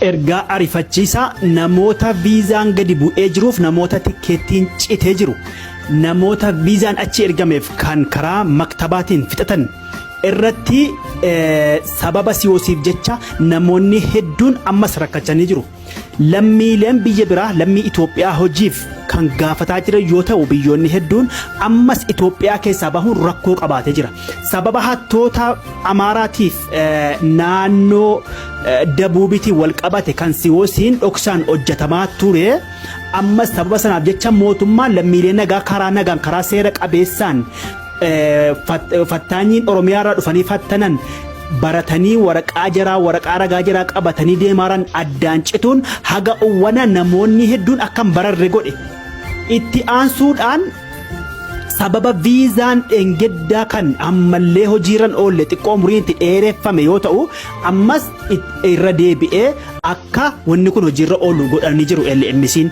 Ergaa ariifachiisaa namoota viizaan gadi bu'ee jiruuf namoota tikkeettiin citee jiru namoota viizaan achi ergameef kan karaa maktabaatiin fixatan irratti sababa siyoosiif jecha namoonni hedduun ammas rakkachanii jiru. Lammiileen biyya biraa lammii Itoophiyaa hojiif kan gaafataa jiran yoo ta'u biyyoonni hedduun ammas Itoophiyaa keessaa bahuun rakkoo qabaatee jira. Sababa hattoota Amaaraatiif naannoo Dabuubitii wal qabate kan siyoosiin dhoksaan hojjetamaa ture ammas sababa sanaaf jecha mootummaan lammiilee nagaa karaa nagaan karaa seera qabeessaan fattaanyiin Oromiyaa irraa dhufanii fattanan baratanii waraqaa ragaa jiraa qabatanii deemaaran addaan cituun haga uwwana namoonni hedduun akkan bararre godhe. Itti aansuudhaan sababa viizaan dhengeddaa kan ammallee hojiirran oolle xiqqoo umuriin itti dheereffame yoo ta'u ammas irra deebi'ee akka wanni kun hojiirra oolu godhanii jiru LMC'n.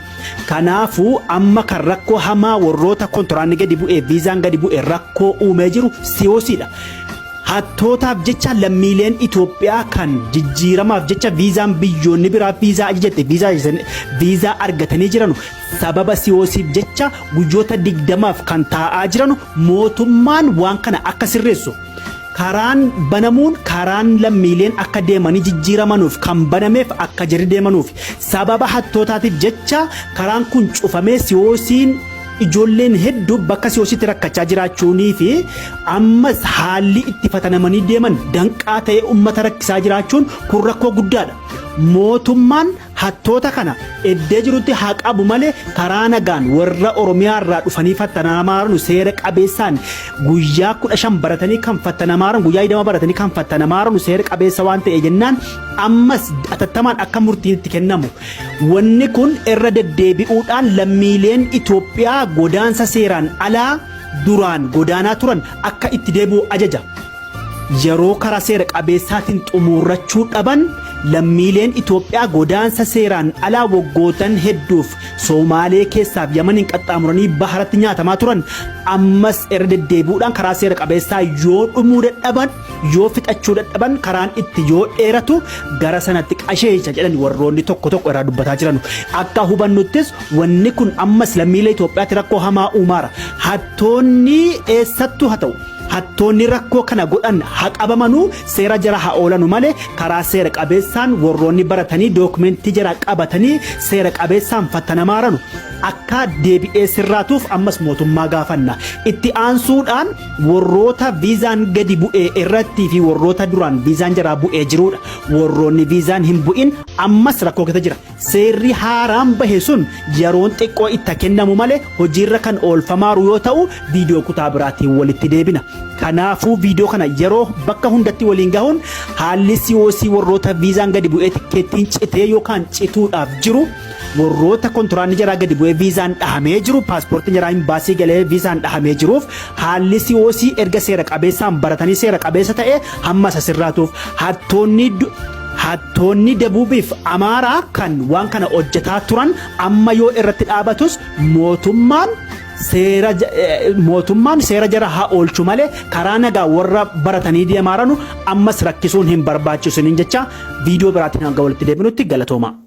Kanaafuu amma kan rakkoo hamaa warroota kontiraanni gadi bu'ee viizaan gadi bu'ee rakkoo uumee jiru siyoosiidha. Hattootaaf jecha lammiileen Itoophiyaa kan jijjiiramaaf jecha viizaan biyyoonni biraa viizaa ajajate viizaa argatanii jiran sababa siyoosiif jecha guyyoota 20 kan taa'aa jiran mootummaan waan kana akka sirreessu karaan banamuun karaan lammiileen akka deemanii jijjiiramanuuf kan banameef akka jirri deemanuuf sababa hattootaatiif jecha karaan kun cufamee siyoosiin ijoolleen hedduu bakka siyoositti rakkachaa jiraachuunii fi ammas haalli itti fatanamanii deeman danqaa ta'ee uummata rakkisaa jiraachuun kun rakkoo guddaadha. Mootummaan hattoota kana eddee jirutti haa qabu malee karaa nagaan warra Oromiyaa irraa dhufanii fattanamaaran seera qabeessaan guyyaa 15 baratanii kan fattanamaaran guyyaa 20 baratanii kan fattanamaaran seera qabeessa waan ta'e jennaan ammas atattamaan akka murtiin itti kennamu. Wanni kun irra deddeebi'uudhaan lammiileen Itoophiyaa godaansa seeraan alaa duraan godaanaa turan akka itti deebi'u ajaja. Yeroo karaa seera qabeessaatiin xumurachuu dhaban lammiileen Itoophiyaa godaansa seeraan alaa waggootan hedduuf Somaalee keessaaf Yamaniin qaxxaamuranii baharatti nyaatamaa turan ammas irra deddeebi'uudhaan karaa seera qabeessaa yoo dhumuu dadhaban yoo fixachuu dadhaban karaan itti yoo dheeratu gara sanatti qasheesha jedhan warroonni tokko irraa dubbataa jiran. Akka hubannuttis wanni kun ammas lammiilee Itoophiyaatti rakkoo hamaa uumaara. Hattoonni eessattuu haa ta'u hattoonni rakkoo kana godhan haa qabamanuu seera jara haa oolanu malee karaa seera qabeessaan warroonni baratanii dookumentii jara qabatanii seera qabeessaan fattanamaaranu akka deebi'ee sirraatuuf ammas mootummaa gaafanna. Itti aansuudhaan warroota viizaan gadi bu'ee irratti fi warroota duraan viizaan jara bu'ee jirudha. Warroonni viizaan hin bu'in ammas rakkoo keessa jira. Seerri haaraan bahe sun yeroon xiqqoo itti kennamu malee hojiirra kan oolfamaaru yoo ta'u viidiyoo kutaa biraatiin walitti deebina. Kanaafuu viidiyoo kana yeroo bakka hundatti waliin gahuun haalli siyoosii warroota viizaan gadi bu'ee tikkeettiin citee yookaan cituudhaaf jiru warroota kontiraanni jaraa gadi bu'ee viizaan dhahamee jiru paaspoortiin jaraa imbaasii galee viizaan dhahamee jiruuf haalli siyoosii erga seera qabeessaan baratanii seera qabeessa ta'e hammas asirraatuuf hattoonni Dabuubiif Amaaraa kan waan kana hojjetaa turan amma yoo irratti dhaabatus mootummaan seera jara haa oolchu malee karaa nagaa warra baratanii deemaaranu ammas rakkisuun hin barbaachisu jecha viidiyoo biraatiin hanga walitti deebinutti galatooma.